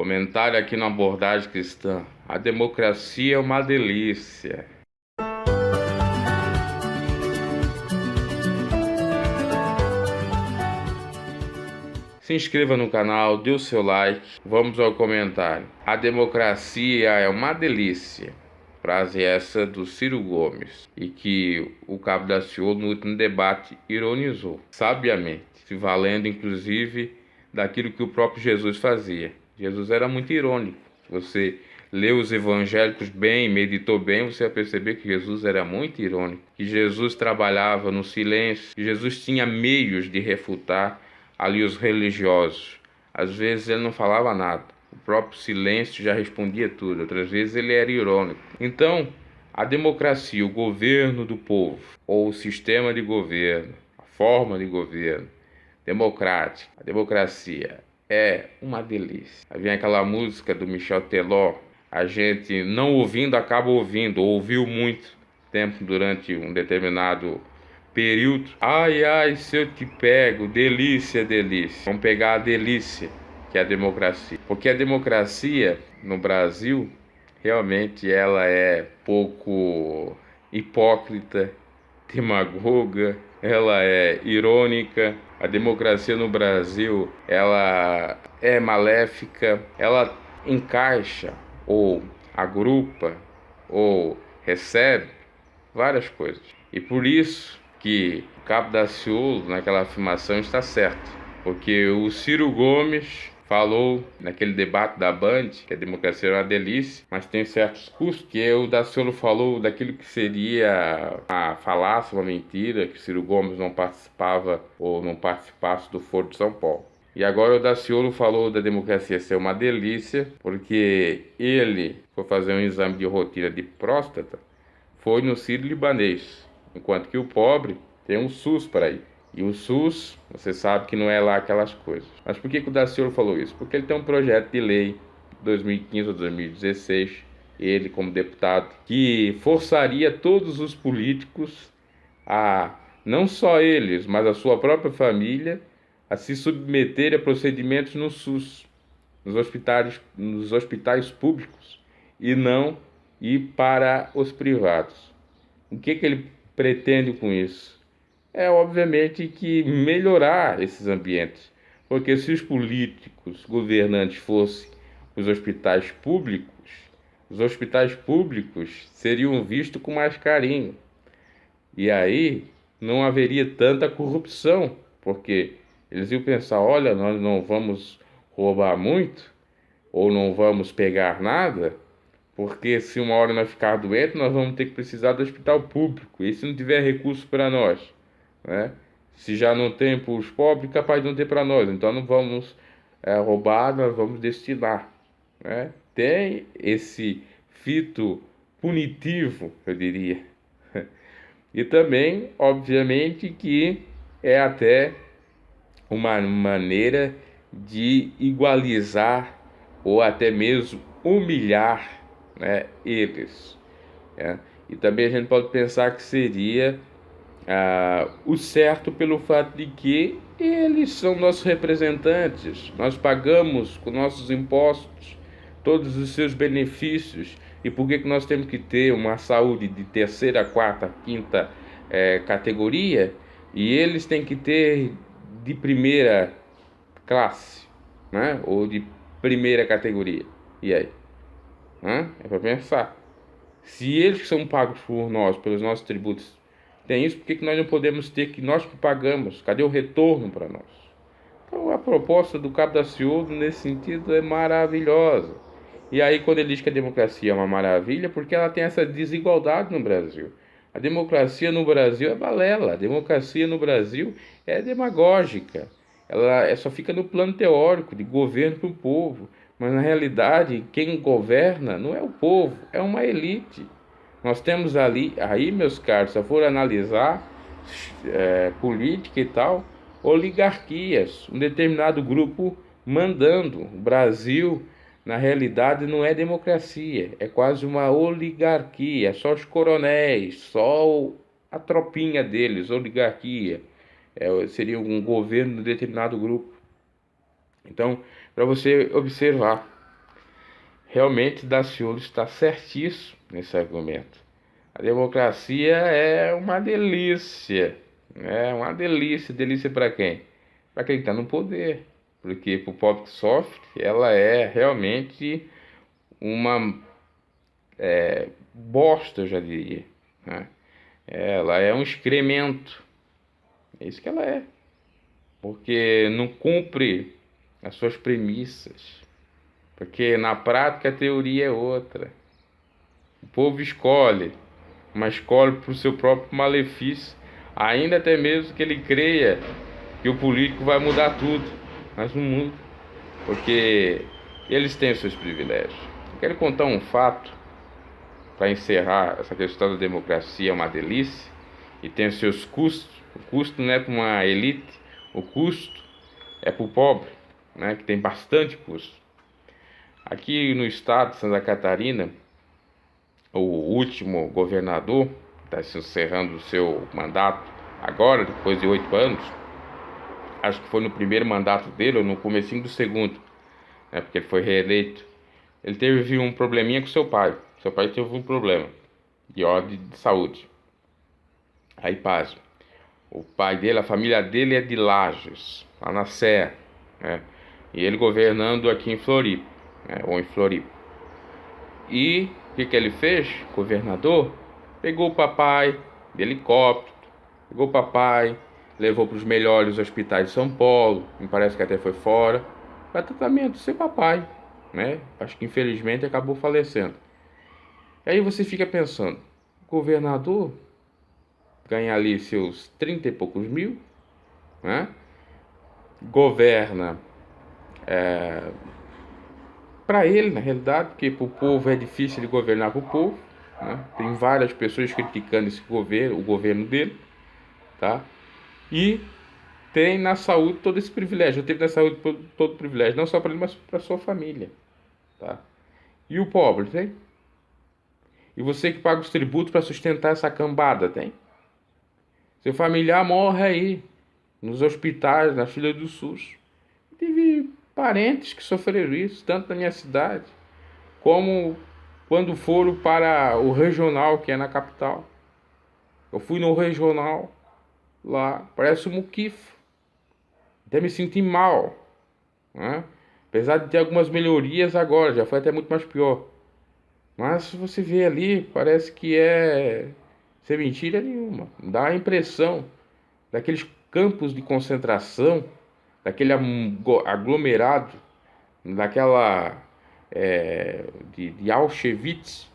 Comentário aqui na abordagem cristã. A democracia é uma delícia. Se inscreva no canal, dê o seu like. Vamos ao comentário. A democracia é uma delícia. Frase essa do Ciro Gomes, e que o Cabo Daciolo no último debate ironizou, sabiamente, se valendo inclusive daquilo que o próprio Jesus fazia. Jesus era muito irônico. Você lê os evangélicos bem, meditou bem, você vai perceber que Jesus era muito irônico, que Jesus trabalhava no silêncio, que Jesus tinha meios de refutar ali os religiosos. Às vezes ele não falava nada. O próprio silêncio já respondia tudo. Outras vezes ele era irônico. Então, a democracia, o governo do povo, ou o sistema de governo, a forma de governo democrática, a democracia é uma delícia. Aí vem aquela música do Michel Teló, a gente não ouvindo acaba ouvindo, ouviu muito tempo durante um determinado período. Ai, ai, se eu te pego, delícia, delícia. Vamos pegar a delícia, que é a democracia. Porque a democracia no Brasil, realmente ela é pouco hipócrita, demagoga, ela é irônica. A democracia no Brasil, ela é maléfica, ela encaixa ou agrupa ou recebe várias coisas. E por isso que o Cabo Daciolo, naquela afirmação, está certo. Porque o Ciro Gomes falou naquele debate da Band que a democracia era uma delícia, mas tem certos custos, que o Daciolo falou daquilo que seria uma falácia, uma mentira, que o Ciro Gomes não participava ou não participasse do Foro de São Paulo. E agora o Daciolo falou da democracia ser uma delícia, porque ele foi fazer um exame de rotina de próstata, foi no Sírio-Libanês, enquanto que o pobre tem um SUS para ir. E o SUS, você sabe que não é lá aquelas coisas. Mas por que o Daciolo falou isso? Porque ele tem um projeto de lei, 2015 ou 2016, ele como deputado, que forçaria todos os políticos a, não só eles, mas a sua própria família, a se submeter a procedimentos no SUS, nos hospitais públicos, e não ir para os privados. O que ele pretende com isso? É obviamente que melhorar esses ambientes, porque se os políticos governantes fossem os hospitais públicos seriam vistos com mais carinho, e aí não haveria tanta corrupção, porque eles iam pensar, olha, nós não vamos roubar muito, ou não vamos pegar nada, porque se uma hora nós ficar doente, nós vamos ter que precisar do hospital público, e se não tiver recurso para nós, né? Se já não tem para os pobres, capaz de não ter para nós. Então não vamos roubar, nós vamos destinar, né? Tem esse fito punitivo, eu diria. E também, obviamente, que é até uma maneira de igualizar ou até mesmo humilhar, né, eles. Né? E também a gente pode pensar que seria o certo pelo fato de que eles são nossos representantes, nós pagamos com nossos impostos todos os seus benefícios. E por que nós temos que ter uma saúde de terceira, quarta, quinta categoria, e eles têm que ter de primeira classe, né? Ou de primeira categoria? E aí? É para pensar. Se eles são pagos por nós, pelos nossos tributos, tem isso, por que nós não podemos ter, que nós que pagamos? Cadê o retorno para nós? Então a proposta do Cabo Daciolo nesse sentido é maravilhosa. E aí quando ele diz que a democracia é uma maravilha, porque ela tem essa desigualdade no Brasil. A democracia no Brasil é balela, a democracia no Brasil é demagógica. Ela só fica no plano teórico de governo para o povo, mas na realidade quem governa não é o povo, é uma elite. Nós temos ali, aí meus caros, se for analisar política e tal, oligarquias, um determinado grupo mandando. O Brasil, na realidade, não é democracia, é quase uma oligarquia, só os coronéis, só a tropinha deles, oligarquia. Seria um governo de determinado grupo. Então, para você observar, realmente Daciolo está certíssimo nesse argumento. A democracia é uma delícia. É uma delícia. Delícia para quem? Para quem está no poder. Porque para o pobre que sofre, ela é realmente uma bosta, eu já diria, né? Ela é um excremento. É isso que ela é. Porque não cumpre as suas premissas. Porque na prática a teoria é outra. O povo escolhe, mas escolhe para o seu próprio malefício, ainda até mesmo que ele creia que o político vai mudar tudo, mas não muda, porque eles têm os seus privilégios. Eu quero contar um fato para encerrar essa questão da democracia, é uma delícia e tem os seus custos. O custo não é para uma elite, o custo é para o pobre, né, que tem bastante custo. Aqui no estado de Santa Catarina, o último governador está se encerrando o seu mandato agora, depois de 8 anos. Acho que foi no primeiro mandato dele ou no comecinho do segundo, né, porque ele foi reeleito. Ele teve um probleminha com seu pai. Seu pai teve um problema de ordem de saúde. Aí, pasme, o pai dele, a família dele é de Lages, lá na Serra, né? E ele governando aqui em Floripa, né? Ou em Floripa. E o que ele fez? Governador pegou o papai de helicóptero, pegou o papai, levou para os melhores hospitais de São Paulo, me parece que até foi fora, para tratamento do seu papai, né? Acho que infelizmente acabou falecendo. E aí você fica pensando, governador ganha ali seus 30 e poucos mil, né? Governa para ele, na realidade, porque para o povo é difícil de governar para o povo, né? Tem várias pessoas criticando esse governo, o governo dele, tá? E tem na saúde todo esse privilégio. Teve na saúde todo o privilégio, não só para ele, mas para sua família, tá? E o pobre tem? E você que paga os tributos para sustentar essa cambada, tem? Seu familiar morre aí, nos hospitais, na fila do SUS. Tive parentes que sofreram isso, tanto na minha cidade, como quando foram para o regional, que é na capital. Eu fui no regional, lá, parece um muquifo. Até me senti mal, né? Apesar de ter algumas melhorias agora, já foi até muito mais pior. Mas você vê ali, parece que é sem mentira nenhuma. Dá a impressão daqueles campos de concentração, daquele aglomerado, daquela de Auschwitz,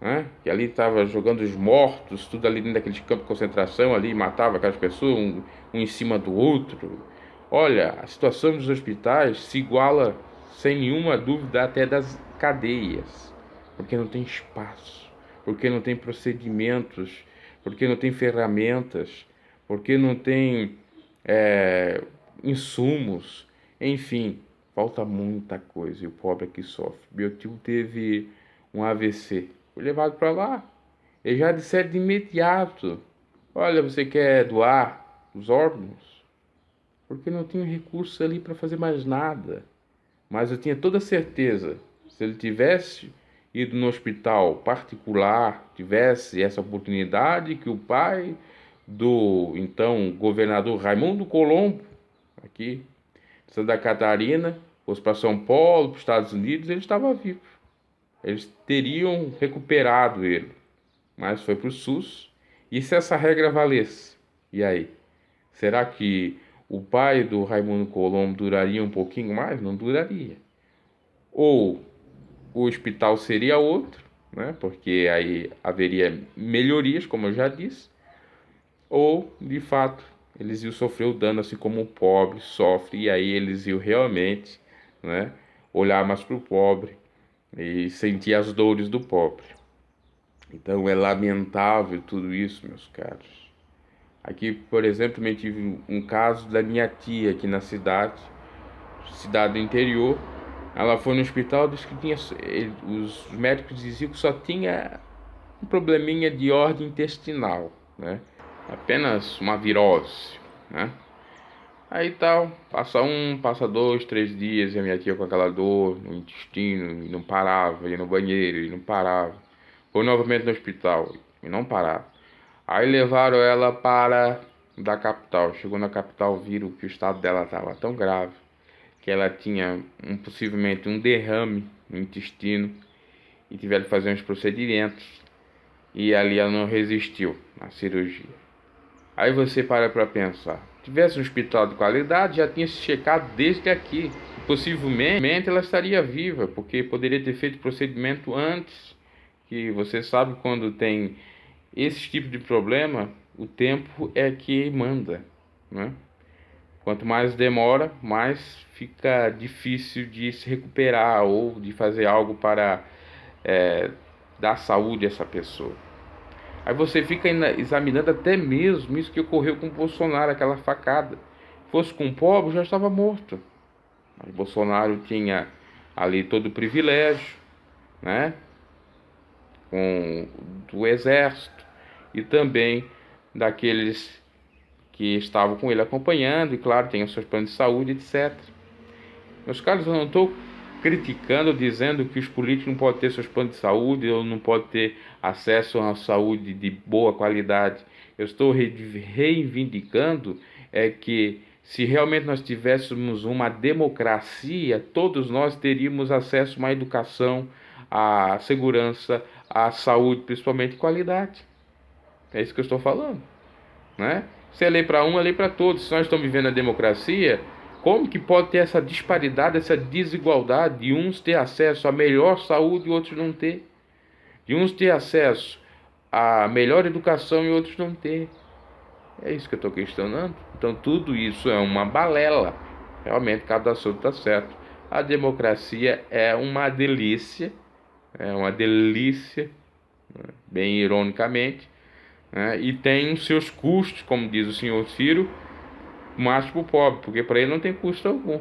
né? Que ali estava jogando os mortos, tudo ali dentro daqueles campos de concentração, ali matava aquelas pessoas, um em cima do outro. Olha, a situação dos hospitais se iguala, sem nenhuma dúvida, até das cadeias, porque não tem espaço, porque não tem procedimentos, porque não tem ferramentas, porque não tem insumos, enfim, falta muita coisa e o pobre aqui sofre. Meu tio teve um AVC, foi levado para lá, eles já disseram de imediato: olha, você quer doar os órgãos? Porque não tinha recurso ali para fazer mais nada. Mas eu tinha toda certeza, se ele tivesse ido no hospital particular, tivesse essa oportunidade, que o pai do então governador Raimundo Colombo, aqui de Santa Catarina, fosse para São Paulo, para os Estados Unidos, ele estava vivo. Eles teriam recuperado ele. Mas foi para o SUS. E se essa regra valesse? E aí? Será que o pai do Raimundo Colombo duraria um pouquinho mais? Não duraria. Ou o hospital seria outro, né? Porque aí haveria melhorias, como eu já disse. Ou, de fato, eles iam sofrer o dano assim como o pobre sofre. E aí eles iam realmente, né, olhar mais para o pobre e sentir as dores do pobre. Então é lamentável tudo isso, meus caros. Aqui, por exemplo, também tive um caso da minha tia aqui na cidade do interior. Ela foi no hospital, disse que tinha, os médicos diziam que só tinha um probleminha de ordem intestinal, né? Apenas uma virose, né? Aí tal, passa um, passa dois, 3 dias, e a minha tia com aquela dor no intestino, e não parava, ia no banheiro, e não parava. Foi novamente no hospital, e não parava. Aí levaram ela para da capital. Chegou na capital, viram que o estado dela estava tão grave, que ela tinha possivelmente um derrame no intestino, e tiveram que fazer uns procedimentos, e ali ela não resistiu à cirurgia. Aí você para pensar, tivesse um hospital de qualidade, já tinha se checado desde aqui. Possivelmente ela estaria viva, porque poderia ter feito o procedimento antes, que você sabe quando tem esse tipo de problema, o tempo é que manda, né? Quanto mais demora, mais fica difícil de se recuperar ou de fazer algo para dar saúde a essa pessoa. Aí você fica examinando até mesmo isso que ocorreu com o Bolsonaro, aquela facada. Se fosse com o pobre, já estava morto. Mas Bolsonaro tinha ali todo o privilégio, né? Com do exército e também daqueles que estavam com ele acompanhando, e claro, tem os seus planos de saúde, etc. Meus caros, eu não estou criticando, dizendo que os políticos não podem ter seus planos de saúde ou não podem ter acesso a uma saúde de boa qualidade. Eu estou reivindicando que se realmente nós tivéssemos uma democracia, todos nós teríamos acesso a uma educação, à segurança, à saúde, principalmente de qualidade. É isso que eu estou falando, né? Se é lei para um, é lei para todos. Se nós estamos vivendo a democracia, como que pode ter essa disparidade, essa desigualdade de uns ter acesso à melhor saúde e outros não ter? De uns ter acesso à melhor educação e outros não ter? É isso que eu estou questionando. Então tudo isso é uma balela. Realmente cada assunto está certo. A democracia é uma delícia, né, bem ironicamente, né, e tem os seus custos, como diz o senhor Ciro, mas para o pobre, porque para ele não tem custo algum.